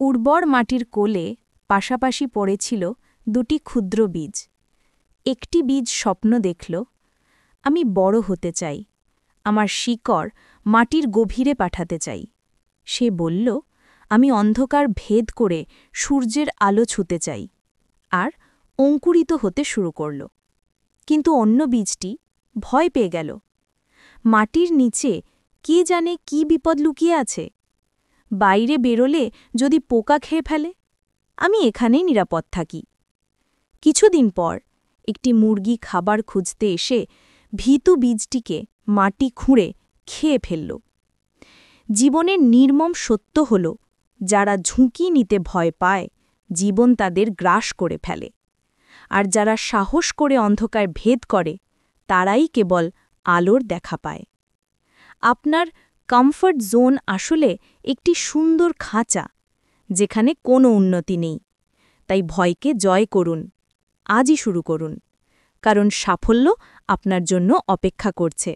উর্বর মাটির কোলে পাশাপাশি পড়েছিল দুটি ক্ষুদ্র বীজ। একটি বীজ স্বপ্ন দেখল, আমি বড় হতে চাই, আমার শিকড় মাটির গভীরে পাঠাতে চাই। সে বলল, আমি অন্ধকার ভেদ করে সূর্যের আলো ছুঁতে চাই। আর অঙ্কুরিত হতে শুরু করল। কিন্তু অন্য বীজটি ভয় পেয়ে গেল। মাটির নিচে কে জানে কি বিপদ লুকিয়ে আছে। বাইরে বেরোলে যদি পোকা খেয়ে ফেলে, আমি এখানেই নিরাপদ থাকি। কিছুদিন পর একটি মুরগি খাবার খুঁজতে এসে ভীতু বীজটিকে মাটি খুঁড়ে খেয়ে ফেলল। জীবনের নির্মম সত্য হল, যারা ঝুঁকি নিতে ভয় পায়, জীবন তাদের গ্রাস করে ফেলে। আর যারা সাহস করে অন্ধকার ভেদ করে, তারাই কেবল আলোর দেখা পায়। আপনার কমফর্ট জোন আসলে একটি সুন্দর খাঁচা, যেখানে কোনো উন্নতি নেই। তাই ভয়কে জয় করুন, আজই শুরু করুন, কারণ সাফল্য আপনার জন্য অপেক্ষা করছে।